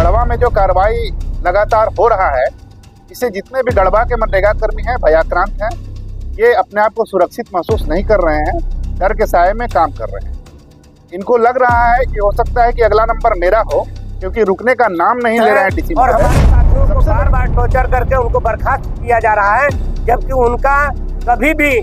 गढ़वा में जो कार्रवाई लगातार हो रहा है, इससे जितने भी गढ़वा के मनरेगा कर्मी हैं भयाक्रांत हैं। ये अपने आप को सुरक्षित महसूस नहीं कर रहे हैं, डर के साए में काम कर रहे हैं। इनको लग रहा है कि हो सकता है कि अगला नंबर मेरा हो, क्योंकि रुकने का नाम नहीं ले रहे हैं डीसी। और हमारे साथियों को बार बार टॉर्चर करके उनको बर्खास्त किया जा रहा है, जबकि उनका कभी भी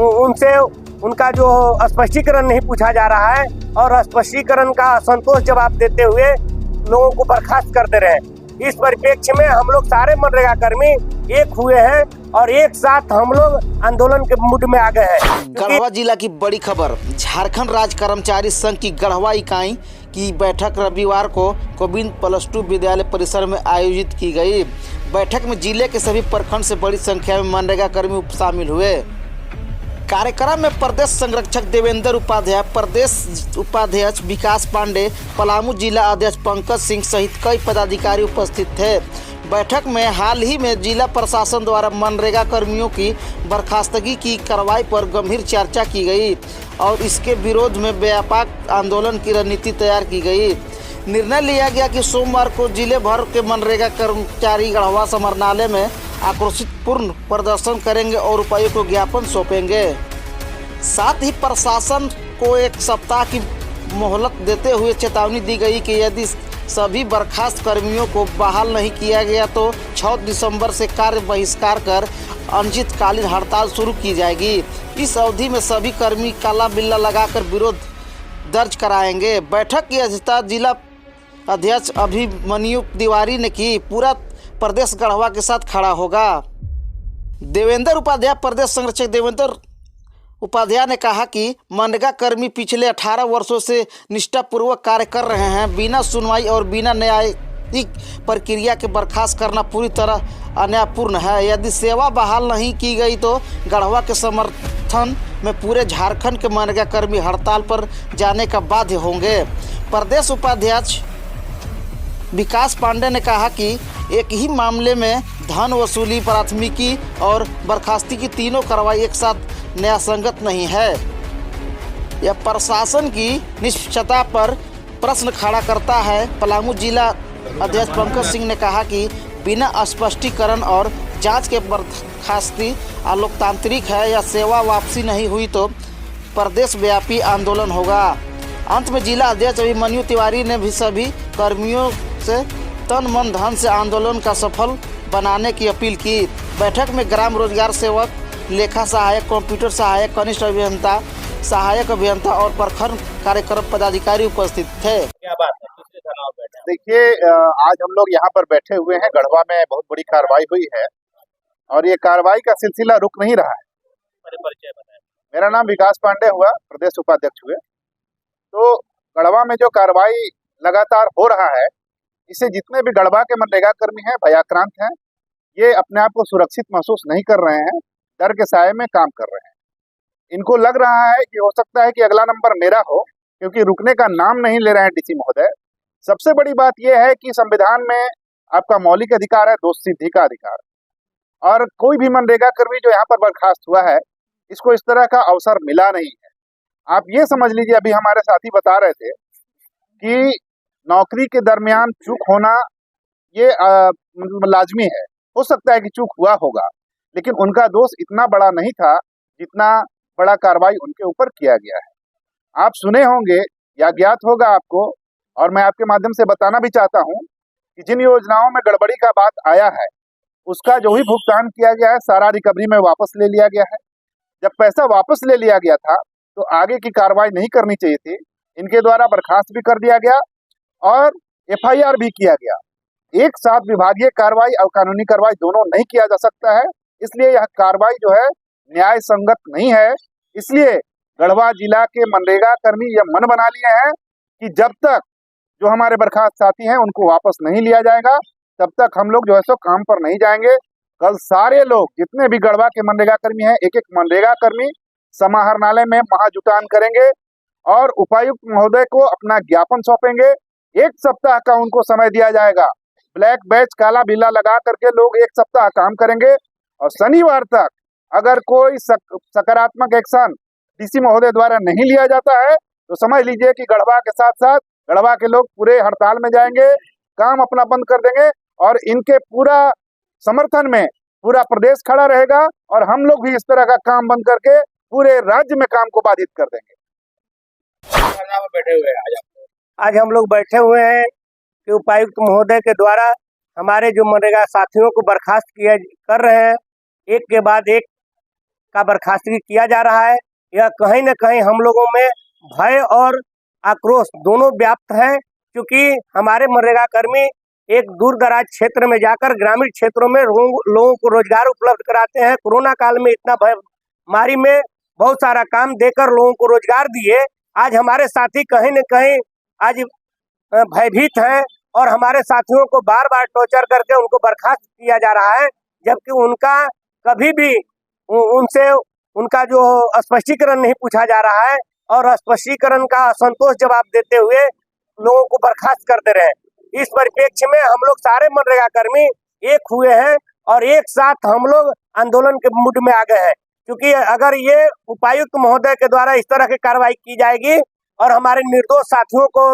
उनसे उनका जो स्पष्टीकरण नहीं पूछा जा रहा है और स्पष्टीकरण का असंतोष जवाब देते हुए लोगों को बर्खास्त कर दे रहे हैं। इस परिप्रेक्ष्य में हम लोग सारे मनरेगा कर्मी एक हुए हैं और एक साथ हम लोग आंदोलन के मूड में आ गए हैं। गढ़वा जिला की बड़ी खबर, झारखंड राज्य कर्मचारी संघ की गढ़वा इकाई की बैठक रविवार को गोविंद +2 विद्यालय परिसर में आयोजित की गई। बैठक में जिले के सभी प्रखंड से बड़ी संख्या में मनरेगा कर्मी शामिल हुए। कार्यक्रम में प्रदेश संरक्षक देवेंद्र उपाध्याय, प्रदेश उपाध्यक्ष विकास पांडे, पलामू जिला अध्यक्ष पंकज सिंह सहित कई पदाधिकारी उपस्थित थे। बैठक में हाल ही में जिला प्रशासन द्वारा मनरेगा कर्मियों की बर्खास्तगी की कार्रवाई पर गंभीर चर्चा की गई और इसके विरोध में व्यापक आंदोलन की रणनीति तैयार की गई। निर्णय लिया गया कि सोमवार को जिले भर के मनरेगा कर्मचारी गढ़वा समरनालय में आक्रोशित पूर्ण प्रदर्शन करेंगे और उपायुक्त को ज्ञापन सौंपेंगे। साथ ही प्रशासन को एक सप्ताह की मोहलत देते हुए चेतावनी दी गई कि यदि सभी बर्खास्त कर्मियों को बहाल नहीं किया गया तो 6 दिसंबर से कार्य बहिष्कार कर अनिश्चितकालीन हड़ताल शुरू की जाएगी। इस अवधि में सभी कर्मी काला बिल्ला लगाकर विरोध दर्ज कराएंगे। बैठक की अध्यक्षता जिला अध्यक्ष अभिमन्यु तिवारी ने की। पूरा प्रदेश गढ़वा के साथ खड़ा होगा। देवेंद्र उपाध्याय, प्रदेश संरक्षक देवेंद्र उपाध्याय ने कहा कि मनरेगा कर्मी पिछले 18 वर्षों से निष्ठापूर्वक कार्य कर रहे हैं। बिना सुनवाई और बिना न्यायिक प्रक्रिया के बर्खास्त करना पूरी तरह अन्यायपूर्ण है। यदि सेवा बहाल नहीं की गई तो गढ़वा के समर्थन में पूरे झारखंड के मनरेगा कर्मी हड़ताल पर जाने का बाध्य होंगे। प्रदेश उपाध्यक्ष विकास पांडे ने कहा कि एक ही मामले में धन वसूली, प्राथमिकी और बर्खास्ती की तीनों कार्रवाई एक साथ न्यायसंगत नहीं है। यह प्रशासन की निष्पक्षता पर प्रश्न खड़ा करता है। पलामू जिला अध्यक्ष पंकज सिंह ने कहा कि बिना स्पष्टीकरण और जांच के बर्खास्ती अलोकतांत्रिक है या सेवा वापसी नहीं हुई तो प्रदेश व्यापी आंदोलन होगा। अंत में जिला अध्यक्ष अभिमन्यु तिवारी ने भी सभी कर्मियों से तन मन धन से आंदोलन का सफल बनाने की अपील की। बैठक में ग्राम रोजगार सेवक, लेखा सहायक, कंप्यूटर सहायक, कनिष्ठ अभियंता, सहायक अभियंता और प्रखंड कार्यक्रम पदाधिकारी उपस्थित थे। क्या बात है? देखिए, आज हम लोग यहाँ पर बैठे हुए हैं। गढ़वा में बहुत बड़ी कार्रवाई हुई है और ये कार्रवाई का सिलसिला रुक नहीं रहा है। मेरा नाम विकास पांडे हुआ, प्रदेश उपाध्यक्ष हुए। तो गढ़वा में जो कार्रवाई लगातार हो रहा है, इससे जितने भी गढ़वा के मनरेगा कर्मी हैं भयाक्रांत हैं। ये अपने आप को सुरक्षित महसूस नहीं कर रहे हैं, डर के साए में काम कर रहे हैं। इनको लग रहा है कि हो सकता है कि अगला नंबर मेरा हो, क्योंकि रुकने का नाम नहीं ले रहे हैं डीसी महोदय। सबसे बड़ी बात यह है कि संविधान में आपका मौलिक अधिकार है दोष सिद्धि का अधिकार, और कोई भी मनरेगा कर्मी जो यहाँ पर बर्खास्त हुआ है, इसको इस तरह का अवसर मिला नहीं है। आप ये समझ लीजिए, अभी हमारे साथी बता रहे थे कि नौकरी के दरमियान चूक होना ये लाजमी है। हो सकता है कि चूक हुआ होगा, लेकिन उनका दोष इतना बड़ा नहीं था जितना बड़ा कार्रवाई उनके ऊपर किया गया है। आप सुने होंगे या ज्ञात होगा आपको, और मैं आपके माध्यम से बताना भी चाहता हूं कि जिन योजनाओं में गड़बड़ी का बात आया है, उसका जो ही भुगतान किया गया है सारा रिकवरी में वापस ले लिया गया है। जब पैसा वापस ले लिया गया था तो आगे की कार्रवाई नहीं करनी चाहिए थी। इनके द्वारा बर्खास्त भी कर दिया गया और FIR भी किया गया। एक साथ विभागीय कार्रवाई और कानूनी कार्रवाई दोनों नहीं किया जा सकता है, इसलिए यह कार्रवाई जो है न्याय संगत नहीं है। इसलिए गढ़वा जिला के मनरेगा कर्मी यह मन बना लिए हैं कि जब तक जो हमारे बर्खास्त साथी हैं उनको वापस नहीं लिया जाएगा, तब तक हम लोग जो है सो काम पर नहीं जाएंगे। कल सारे लोग जितने भी गढ़वा के मनरेगा कर्मी हैं, एक एक मनरेगा कर्मी समाहरणालय में महाजुटान करेंगे और उपायुक्त महोदय को अपना ज्ञापन सौंपेंगे। 1 सप्ताह का उनको समय दिया जाएगा। ब्लैक बैच, काला बिल्ला लगा करके लोग 1 सप्ताह काम करेंगे और शनिवार तक अगर कोई सकारात्मक एक्शन डीसी महोदय द्वारा नहीं लिया जाता है तो समझ लीजिए कि गढ़वा के साथ साथ गढ़वा के लोग पूरे हड़ताल में जाएंगे काम अपना बंद कर देंगे और इनके पूरा समर्थन में पूरा प्रदेश खड़ा रहेगा और हम लोग भी इस तरह का काम बंद करके पूरे राज्य में काम को बाधित कर देंगे। बैठे हुए आज हम लोग बैठे हुए हैं कि उपायुक्त महोदय के द्वारा हमारे जो मनरेगा साथियों को बर्खास्त किया कर रहे हैं, एक के बाद एक का बर्खास्तगी किया जा रहा है। यह कहीं न कहीं हम लोगों में भय और आक्रोश दोनों व्याप्त है, क्योंकि हमारे मनरेगा कर्मी एक दूर दराज क्षेत्र में जाकर ग्रामीण क्षेत्रों में लोगों को रोजगार उपलब्ध कराते हैं। कोरोना काल में इतना बीमारी में बहुत सारा काम देकर लोगों को रोजगार दिए। आज हमारे साथी कहीं न कहीं आज भयभीत हैं और हमारे साथियों को बार बार टॉर्चर करके उनको बर्खास्त किया जा रहा है, जबकि उनका कभी भी उनसे उनका जो स्पष्टीकरण नहीं पूछा जा रहा है और स्पष्टीकरण का असंतोष जवाब देते हुए लोगों को बर्खास्त कर दे रहे हैं। इस परिप्रेक्ष्य में हम लोग सारे मनरेगा कर्मी एक हुए हैं और एक साथ हम लोग आंदोलन के मूड में आ गए हैं, क्योंकि अगर ये उपायुक्त महोदय के द्वारा इस तरह की कार्रवाई की जाएगी और हमारे निर्दोष साथियों को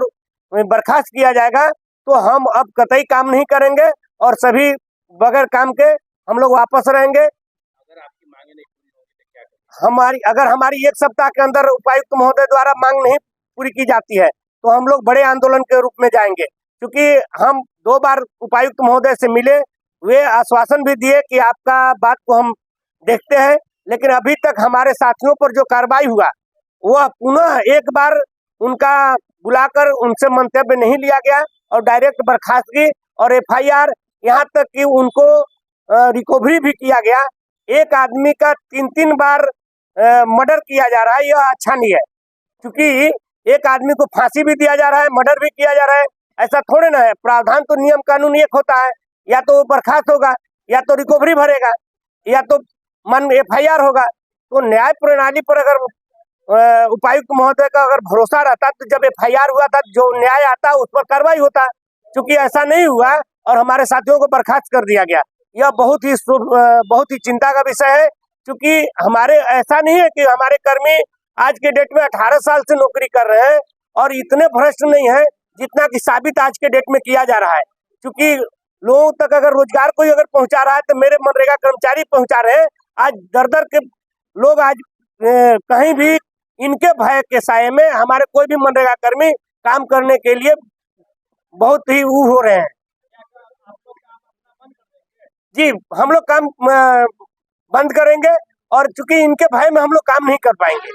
बर्खास्त किया जाएगा तो हम अब कतई काम नहीं करेंगे और सभी बगैर काम के हम लोग वापस रहेंगे। अगर आपकी मांगे नहीं पूरी होगी तो क्या करेंगे? अगर हमारी एक सप्ताह के अंदर उपायुक्त महोदय द्वारा मांग नहीं पूरी की जाती है तो हम लोग बड़े आंदोलन के रूप में जाएंगे, क्योंकि हम 2 बार उपायुक्त महोदय से मिले, वे आश्वासन भी दिए कि आपका बात को हम देखते हैं, लेकिन अभी तक हमारे साथियों पर जो कार्रवाई हुआ वह पुनः एक बार उनका बुलाकर उनसे मंतव्य नहीं लिया गया और डायरेक्ट बर्खास्तगी और FIR, यहाँ तक कि उनको रिकवरी भी किया गया। एक आदमी का 3-3 बार मर्डर किया जा रहा है, यह अच्छा नहीं है, क्योंकि एक आदमी को फांसी भी दिया जा रहा है, मर्डर भी किया जा रहा है। ऐसा थोड़े ना है, प्रावधान तो नियम कानून एक होता है, या तो बर्खास्त होगा या तो रिकवरी भरेगा या तो FIR होगा। तो न्याय प्रणाली पर अगर उपायुक्त महोदय का अगर भरोसा रहता तो जब FIR हुआ था जो न्याय आता उस पर कार्रवाई होता, क्योंकि ऐसा नहीं हुआ और हमारे साथियों को बर्खास्त कर दिया गया। यह बहुत ही चिंता का विषय है, क्योंकि हमारे ऐसा नहीं है कि हमारे कर्मी आज के डेट में 18 साल से नौकरी कर रहे हैं और इतने भ्रष्ट नहीं है जितना कि साबित आज के डेट में किया जा रहा है। क्योंकि लोगों तक अगर रोजगार कोई अगर पहुंचा रहा है तो मेरे मनरेगा कर्मचारी पहुंचा रहे हैं। आज दर के लोग आज कहीं भी इनके भय के साये में हमारे कोई भी मनरेगा कर्मी काम करने के लिए बहुत ही हो रहे हैं। जी, हम लोग काम बंद करेंगे और चूंकि इनके भय में हम लोग काम नहीं कर पाएंगे।